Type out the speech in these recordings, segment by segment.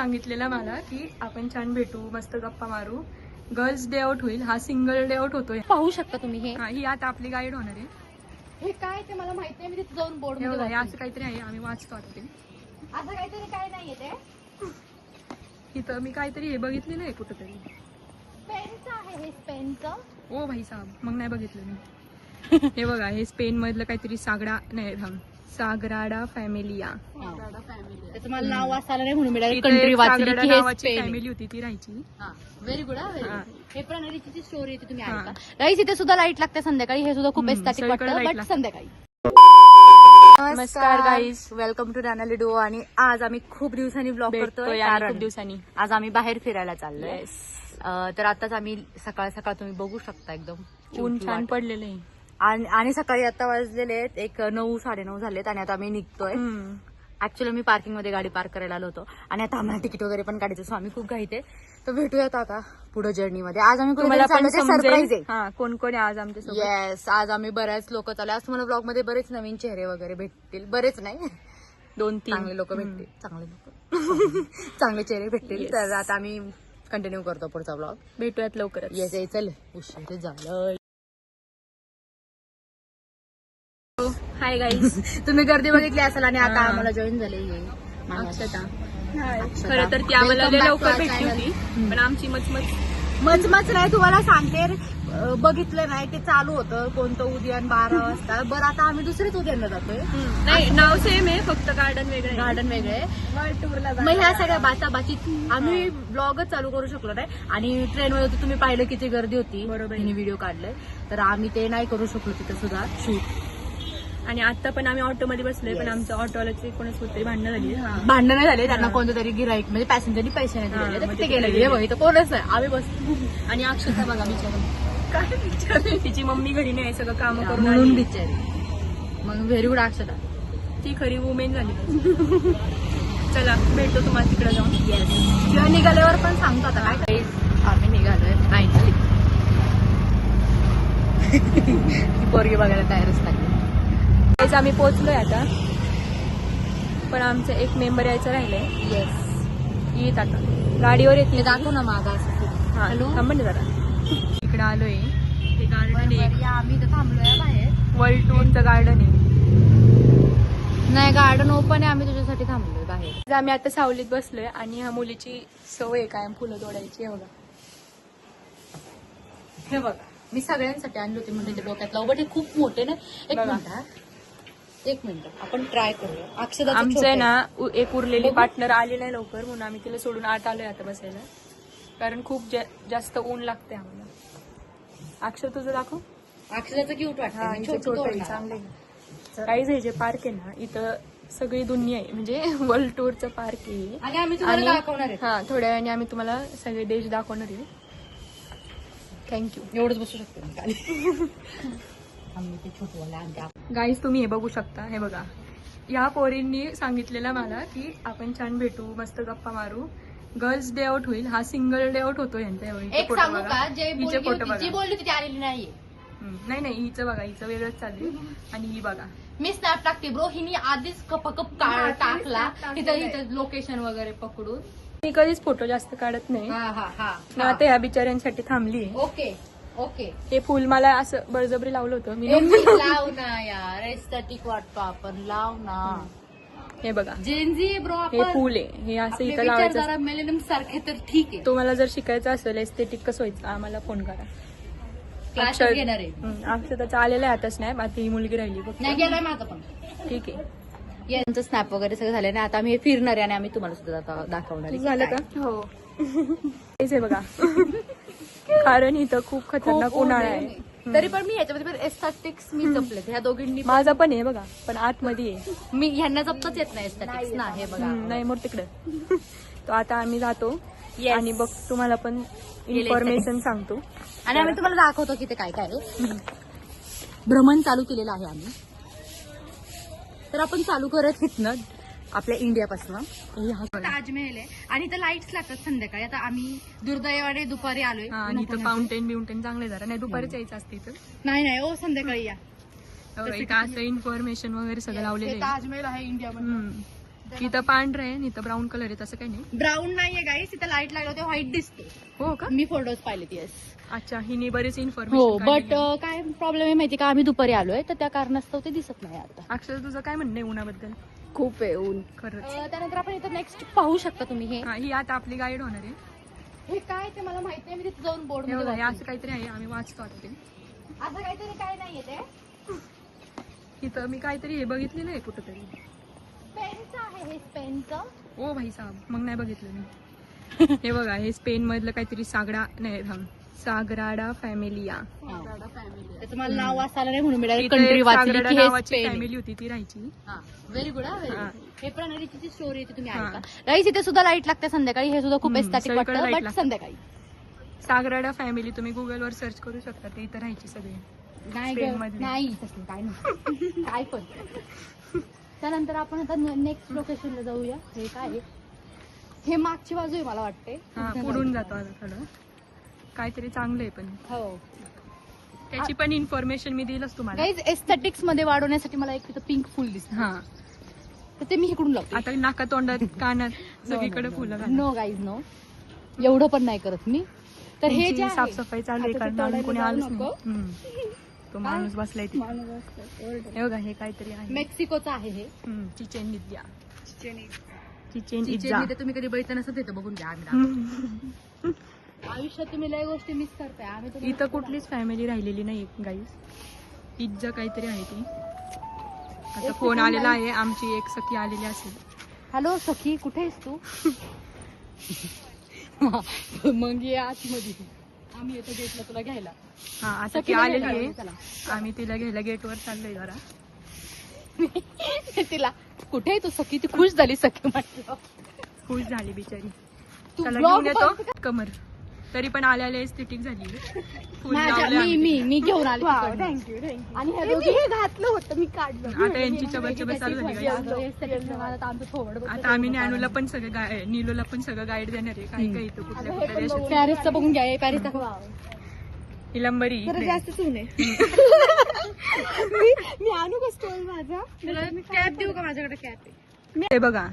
सांगितलेलं मला की आपण छान भेटू, मस्त गप्पा मारू. गर्ल्स डे आउट होईल, हा सिंगल डे आउट होतोय. पाहू शकता तुम्ही हे. ही आता आपली गाईड होणार आहे. हे काय ते मला माहिती आहे, मी तिथे जाऊन बोर्ड हे बघा, हे मध्ये असं काहीतरी आहे, आम्ही वाचतो आता ते. असं काहीतरी काय नाहीये ते. इथं मी काहीतरी हे बघितलेलं आहे कुठंतरी. पेनचं आहे हे, पेनचं. ओ भाई साहब, मग नाही बघितलं मी. हे बघा, हे स्पेन मधलं काहीतरी साग्राडा फॅमिलिया. त्याचं मला नाव वाचायला नाही म्हणून मी कंट्री वाचली की हे स्पेन. फॅमिली होती ती राहायची. Very good. हे प्रणालीची स्टोरी आहे, तुम्ही ऐका. गाईस, इथे सुद्धा लाईट लागते संध्याकाळी. हे सुद्धा खूप एस्थेटिक वाटतं, बट संध्याकाळी. नमस्कार गाईज, वेलकम टू रॅनली डुओ. आणि आज आम्ही खूप दिवसांनी ब्लॉग करतोय, खूप दिवसांनी. आज आम्ही बाहेर फिरायला चाललोय. तर आताच आम्ही सकाळ सकाळ तुम्ही बघू शकता, एकदम ऊन छान पडलेलं आहे. आणि सकाळी आता वाजलेले आहेत 9, 9:30 झालेत आणि आता आम्ही निघतोय. ऍक्च्युअली मी पार्किंग मध्ये गाडी पार्क करायला आलो होतो आणि आता आम्हाला तिकीट वगैरे पण काढायचं, सो आम्ही खूप घाईत आहे. तर भेटूयात आता पुढे जर्नी मध्ये. आज आम्ही सरप्राईज आहे. कोण कोण आहे आज आमच्या? येस, आज आम्ही बऱ्याच लोक चालले. आज तुम्हाला ब्लॉग मध्ये बरेच नवीन चेहरे वगैरे भेटतील. बरेच नाही, 2-3 चांगले लोक भेटतील. चांगले चेहरे भेटतील. तर आता आम्ही कंटिन्यू करतो पुढचा ब्लॉग. भेटूयात लवकरच. येस, चल, उशीर झालं. हाय गाईज, तुम्ही गर्दी बघितली असेल आणि आता आम्हाला जॉईन झाले अक्षता. खरं तर ती आम्हाला लवकर भेटली होती, पण आमची मचमच नाही, तुम्हाला सांगते. बघितलं नाही ते चालू होतं कोणतं उद्यान 12 वाजता. बरं, आता आम्ही दुसऱ्याच उद्यानला जातोय. नाही, नाव सेम आहे, फक्त गार्डन वेगळे. मग ह्या सगळ्या बाचाबाची आम्ही ब्लॉगच चालू करू शकलो नाही. आणि ट्रेनमध्ये होतो, तुम्ही पाहिलं किती गर्दी होती. बरोबर, हिने व्हिडिओ काढले, तर आम्ही ते नाही करू शकलो तिथे सुद्धा शूट. आणि आता पण आम्ही ऑटोमध्ये बसलोय, पण आमच्या ऑटोवाल्याची कोणच होते भांडणं झाली. भांडण नाही झाले, त्यांना कोणतं तरी गिराईक म्हणजे पॅसेंजरनी पैसे नाही दिले, तर ते गेले. इथं कोणच नाही, आम्ही बसतो. आणि अक्षता बघा बिचारी, काय बिचारी, तिची मम्मी घरी नाही, सगळं काम करून म्हणून आली. बिचारी. मग व्हेरी गुड अक्षता, ती खरी वुमेन झाली. चला, भेटतो तुम्हाला तिकडे जाऊन. जेव्हा निघाल्यावर पण सांगतो आता काय. आम्ही निघालोय फायनली. पोरगी बघायला तयारच लागली. आम्ही पोहोचलोय आता, पण आमचं एक मेंबर यायचं राहिलंय. येस, येत आता गाडीवर येते. दाखव ना मागा. हॅलो, थांबा ना जरा. इकडे आलोय, हे गार्डन आहे. आम्ही इथं थांबलोय बाहेर. वर्ल्ड टूरचं गार्डन आहे. नाही, गार्डन ओपन आहे, आम्ही तुझ्यासाठी थांबलोय बाहेर. आम्ही आता सावलीत बसलोय आणि ह्या मुलीची सवय आहे कायम फुलं तोडायची. हे बघा, मी सगळ्यांसाठी आणली होती म्हणजे ते डोक्यात लावू, बट हे खूप मोठे ना. एक मिनिट आपण ट्राय करूया. अक्षदा आमचं ना एक उरलेली पार्टनर आली नाही लवकर, म्हणून आम्ही तिला सोडून आत आलोय आता बसायला, कारण खूप जास्त ऊन लागते आम्हाला. अक्षर तुझं दाखव. अक्षदाचं क्यूट वाटतं, चांगले. काही जे पार्क आहे ना, इथं सगळी दुनिया आहे, म्हणजे वर्ल्ड टूरचं पार्क आहे. आणि आम्ही तुम्हाला दाखवणार आहे. हा, थोड्या वेळाने आम्ही तुम्हाला सगळे देश दाखवणार आहे. थँक्यू. एवढंच बसू शकतो गाईज, तुम्ही हे बघू शकता. हे बघा, या पोरींनी सांगितलेलं मला की आपण छान भेटू, मस्त गप्पा मारू. गर्ल्स डे आउट होईल, हा सिंगल डे आउट होतो यांचा. एक सांगू का, जी बोलली ती आलेली नाहीये. नाही, हिचं बघा, हिचं वेगळंच चालू. आणि ही बघा, मी स्नॅप टाकते ब्रो, हिने आधीच कपकप टाकला तिथं लोकेशन वगैरे पकडून. मी कधीच फोटो जास्त काढत नाही. आता ह्या बिचाऱ्यांसाठी थांबली. ओके. हे फुल मला असं बळजबरी लावलं होतं मी. लाव ना यार, एस्थेटिक वाटतो आपण, लाव ना. हे बघा, जेनजी ब्रो, हे फुल आहे, हे असं इथं लावायचं. मेलेनियम सारखे तर ठीक आहे. तुम्हाला जर शिकायचं असेल एस्थेटिक कसं व्हायचं, आम्हाला फोन करा. क्लास घेणार आहे. अक्षताचं आलेलं आहे आता स्नॅप. आता ही मुलगी राहिली नाही, गेलाय माझं पण. ठीक आहे. यांचं स्नॅप वगैरे सगळं झालं नाही. आता आम्ही फिरणार आहे आणि आम्ही तुम्हाला सुद्धा दाखवणार. झालं का? हो. तेच आहे बघा, कारण इथं खूप खतरनाक उन्हाळा आहे. तरी पण मी ह्याच्यामध्ये एस्थेटिक्स मी जपले. ह्या दोघींनी माझा पण आहे बघा, पण आतमध्ये आहे. मी ह्यांना जपतच येत नाही एस्थेटिक्स ना. हे बघा, नाही मोठ तिकडे. तो आता आम्ही जातो आणि बघ तुम्हाला पण इन्फॉर्मेशन सांगतो आणि आम्ही तुम्हाला दाखवतो की ते काय काय भ्रमण चालू केलेलं आहे आम्ही. तर आपण चालू करत ना आपल्या इंडियापासून. ताजमहल आहे आणि इथं लाईट्स लागतात संध्याकाळी. आता आम्ही दुर्दैवाने दुपारी आलोय आणि इथं फाउंटेन चांगले जरा. नाही, दुपारीच यायचं असते इथं. नाही ओ, संध्याकाळी या. इथं असं इन्फॉर्मेशन वगैरे सगळं लावलेलं आहे. ताजमहल आहे इंडियामध्ये. इथं पांढरं आहे आणि इथं ब्राऊन कलर आहे, तसं काही नाही. ब्राऊन नाहीये गाईस, तिथं लाईट लागलं ते व्हाईट दिसते. हो का? मी फोटोज पाहिले येस. अच्छा, हिने बरेच हो इन्फॉर्मेशन. बट काय प्रॉब्लेम आहे माहिती का, आम्ही दुपारी आलोय तर त्या कारणास्तव ते दिसत नाही आता. अक्षर तुझं काय म्हणणं आहे उन्हाबद्दल? खूप आहे ऊन. खरंच. त्यानंतर आपण इथं नेक्स्ट पाहू शकता तुम्ही हे. हा, ही आता आपली गाईड होणार आहे. हे काय ते मला माहित नाही, मी तिथे जाऊन बोर्ड हे बघा, हे मध्ये असं काहीतरी आहे, आम्ही वाचतो आता ते. असं काहीतरी काय नाहीये ते. इथं मी काहीतरी हे बघितलेलं आहे कुठंतरी. पेनचं आहे हे, पेनचं. ओ भाई साहब, मग नाही बघितलं मी. हे बघा, हे स्पेन मधलं काहीतरी साग्राडा फॅमिलिया. त्याचं मला नाव वाचायला नाही म्हणून मिळालं, कंट्री वाचली की हे स्पेन. फॅमिली होती ती राहायची. Very good. हा. हे प्रणालीची स्टोरी येते, तुम्ही हा. ऐका. गाईस इथे सुद्धा लाईट लागते संध्याकाळी, हे सुद्धा खूप हम्म, एस्थेटिक सगळीकडे वाटतं, light बट लागते. संध्याकाळी. साग्राडा फॅमिली तुम्ही गुगलवर सर्च करू शकता, ते इथं राहायची सगळे. नाही स्पेन गं, मधली. नाही तसलं काय नाही. काय पण. त्यानंतर आपण आता नेक्स्ट लोकेशनला जाऊया. हे काय आहे? हे मागची बाजू आहे मला वाटते. हा, पुढून जातो आता थोडं. काहीतरी चांगलं आहे पण. हो त्याची पण इन्फॉर्मेशन मी दिलंच तुम्हाला. गाईज एस्थेटिक्स मध्ये वाढवण्यासाठी मला एक तिथं पिंक फुल दिसतं, हा, तर ते मी इकडून लावते. आता नाका तोंडात कानात सगळीकडे फुलं घाला. नो गाईज नो, एवढं पण नाही करत मी. तर हे जे आहे, साफसफाई चालू आहे आता ते कारण अजून कोणी तोडायला आलंच जाऊ नाही. नको. हम्म. तो माणूस बसलाय तिथे. हे बघा, हे काहीतरी आहे. मेक्सिकोचं आहे हे. चिचेन इत्जा. Chichen Chichen इत्जा. इथे तुम्ही कधी बघितलं नसतं, तिथं बघून घ्या. आम्ही आयुष्यात तुम्ही लय गोष्टी मिस करताय. आम्ही तुम्हाला इथं कुठलीच फॅमिली राहिलेली नाही गाईज. इज्जा काहीतरी आहे ती. आता फोन आलेला आहे, आमची एक सखी आलेली असेल. हॅलो सखी, कुठे आहेस तू? मग ये आतमध्ये, आम्ही येतो गेटला तुला घ्यायला. हा, आता ती सखीला आलेली घ्यायला आहे. चला. आम्ही तिला घ्यायला गेटवर चाललोय जरा. तिला कुठे आहे तू सखी? ती खुश झाली सखी म्हटलं. खुश झाली बिचारी. तू त्याला vlog घेऊन येतो बघ. कमर. तरी पण आल्याला एस्थेटिक झाली. फुल लावलंय आम्ही मी घेऊन आले Wow, तिकडनं. thank you, thank you. आणि हे मी दोघी हे घातलं होतं, मी काढलं. तिथे. आता यांची चबचब चालू झाली guys. आता आम्ही ज्ञानूला पण सगळं नीलूला पण सगळं गाईड देणार आहे, काय काय इथं कुठल्या कुठल्या देशात. पॅरिसचं बघून घ्या, पॅरिस दाखवा. ही लंबरी जरा इकडे. जास्तच ऊन आहे. मी आणू का स्टोल माझा? कॅप देऊ का? माझ्याकडे कॅप आहे. हे बघा,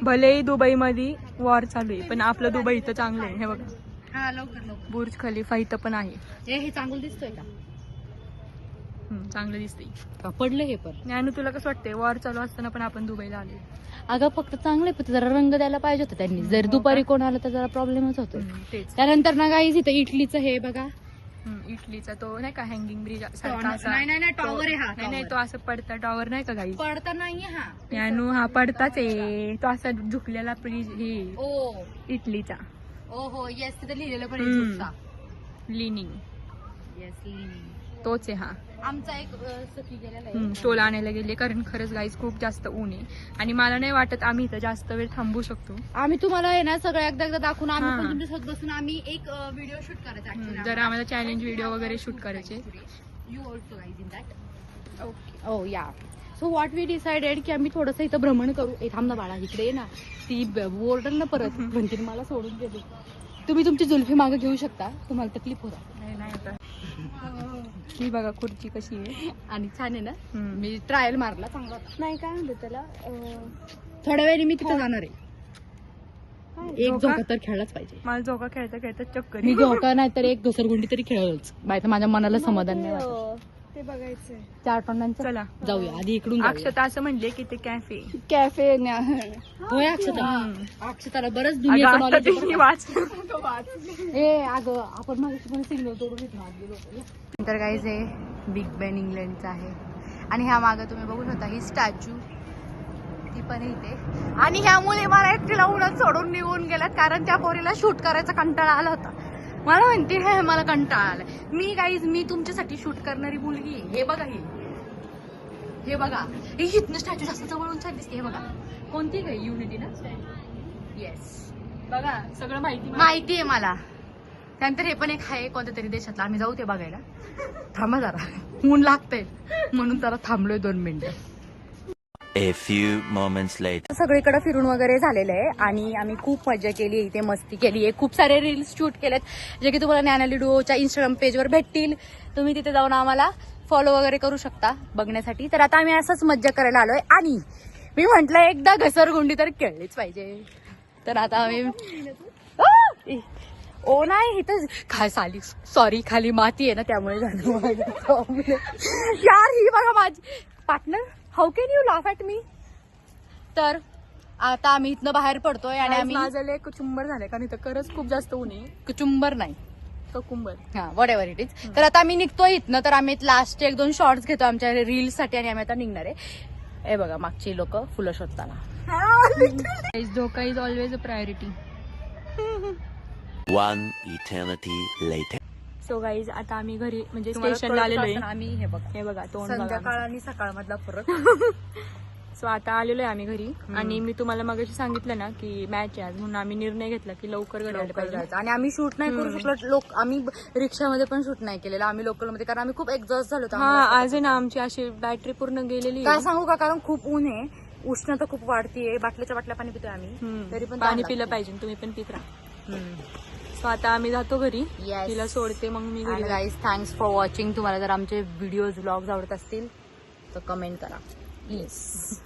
भलेही दुबई मध्ये वॉर चालू आहे पण आपलं दुबई इथं चांगलं आहे. हे बघा, हा लवकर लवकर. बुर्ज खलिफा इथं पण आहे. हे चांगलं दिसतोय का? चांगलं दिसतंय. पडलं हे पण. ज्ञानू तुला कसं वाटतंय, वॉर चालू असताना पण आपण दुबईला आलो? अगं फक्त चांगलं आहे, पण जरा रंग द्यायला पाहिजे होतं त्यांनी. जर दुपारी कोण आलं तर जरा प्रॉब्लेमच होतो. तेच. त्यानंतर ना गाईज इथं इटलीचं हे बघा. इटलीचा तो नाही का हँगिंग ब्रिज नाही टॉवर आहे हा. नाही तो असं पडता टॉवर नाही का गाई. पडता नाहीये हा. ज्ञानू हा पडताच आहे, तो असा झुकलेला ब्रिज. हे ओ इटलीचा ओ हो येस, तिथे लिहिलेलं पण लिनिंग, येस लिहिलेलं. तोच आहे हा. आमचा एक सखी गेलेला आहे. स्टोल आणायला गेले कारण खरंच गाईज खूप जास्त ऊन आहे आणि मला नाही वाटत आम्ही इथं जास्त वेळ थांबू शकतो. आम्ही तुम्हाला आहे ना सगळं एकदा एकदा दाखवून आम्ही हा. पण तुमच्यासोबत बसून आम्ही एक व्हिडिओ शूट करायचा actually. जर आम्हाला चॅलेंज व्हिडिओ वगैरे शूट करायचे. You also guys in that. Okay. Oh yeah. So what we decided की आम्ही थोडंसं इथं भ्रमण करू. थांब ना बाळा, इकडे ये ना. ती बोर्डर ना परत म्हणते मला सोडून गेली. तुम्ही तुमची जुल्फी मागे घेऊ शकता, तुम्हाला तकलीफ होता. नाही आता ही बघा खुर्ची कशी आहे आणि छान आहे ना. हम्म. मी ट्रायल मारला, चांगला होता. नाही काय म्हणतो त्याला थोड्या वेळाने मी तिथे जाणार आहे. एक झोका? झोका तर खेळलाच पाहिजे. मला झोका खेळता खेळता चक्कर मी येते. झोका नाही तर एक घसरगुंडी तरी खेळलच. बाय तर माझ्या मनाला समाधान नाही वाटत. ते बघायचंय. 4 टोनांचं चला जाऊया आधी इकडून जाऊया. अक्षता असं म्हणले की ते कॅफे. कॅफे होय अक्षता. हम्म. अक्षताला बरंच अगं, दुनियेचं आता knowledge आहे ते बरं वाच. का? ए अगं आपण माहिती पण सिग्नल तोडून येत ना. तर गाईज हे बिग बॅन इंग्लंडचं आहे आणि ह्या मागं तुम्ही बघू शकता ही स्टॅच्यू, ती पण इथे. आणि ह्या मुली मला एकटीला उन्हात सोडून निघून गेल्यात कारण त्या पोरीला शूट करायचा कंटाळा आला होता. मला म्हणते हे मला कंटाळा आला. मी तुमच्यासाठी शूट करणारी मुलगी आहे. हे बघा, हे बघा, हे इथनं स्टॅच्यू जास्त जवळून छान दिसते. हे बघा, कोणती काय युनिटी ना. येस, बघा सगळं माहिती आहे मला. त्यानंतर हे पण एक आहे कोणत्या तरी देशातलं, आम्ही जाऊ ते बघायला. थांबा जरा, ऊन लागतंय म्हणून जरा थांबलोय 2 मिनिटं. A few moments later. सगळीकडे फिरून वगैरे झालेलं आहे आणि आम्ही खूप मजा केली, इथे मस्ती केली आहे, खूप सारे रील्स शूट केलेत जे की तुम्हाला ज्ञानालिडूच्या इंस्टाग्राम पेजवर भेटतील. तुम्ही तिथे जाऊन आम्हाला फॉलो वगैरे करू शकता बघण्यासाठी. तर आता आम्ही असंच मज्जा करायला आलोय आणि मी म्हंटल एकदा घसरगुंडी तर खेळलीच पाहिजे. तर आता आम्ही ओ नाही इथं साली सॉरी खाली माती आहे ना त्यामुळे झालं माझं. यार ही बघा माझी partner, how can you laugh at me. तर आता आम्ही इथनं बाहेर पडतोय आणि आम्ही माझं एक चुंबर झालंय कारण इथं खरंच खूप जास्त ऊन आहे. कुचुंबर नाही कुंबर. हा वॉट एव्हर इट इज. तर आता आम्ही निघतोय इथनं. तर आम्ही लास्ट 1-2 शॉर्ट्स घेतो आमच्या रील्स साठी आणि आम्ही आता निघणार आहे. हे बघा मागची लोक फुलं शोधताना. धोका is always a priority. One eternity later. So guys आता आम्ही घरी म्हणजे तुम्हाला स्टेशनला आलेलो कळत आहे. असेल आम्ही हे बघा हे बघा तोंड संध्याकाळ आणि सकाळ मधला फरक. सो आता आलेलो आहे आम्ही घरी आणि मी तुम्हाला मगाशी सांगितलं ना की मॅच आहे आज म्हणून आम्ही निर्णय घेतला की लवकर घरी आलं पाहिजे. जायचं. आणि आम्ही शूट नाही करू शकलो. आम्ही रिक्षामध्ये पण शूट नाही केलेलं. आम्ही लोकलमध्ये कारण आम्ही खूप एक्झॉस्ट झालो होतो. हा आज आहे ना आमची अशी बॅटरी पूर्ण गेलेली काय सांगू का कारण खूप ऊन आहे, उष्णता खूप वाढतीये. बाटल्याच्या बाटल्या पाणी पितोय आम्ही तरी पण पाणी पिलं पाहिजे. तुम्ही पण पित राहा. सो आता आम्ही जातो घरी. Yes. तिला सोडते मग मी घरी आणि गाईज थँक्स फॉर वॉचिंग. तुम्हाला जर आमचे व्हिडिओज व्लॉग्स आवडत असतील तर कमेंट करा प्लीज.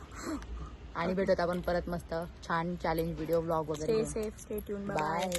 आणि भेटत आपण परत मस्त छान चॅलेंज व्हिडिओ व्लॉग वगैरे. Stay safe, stay tune. Bye.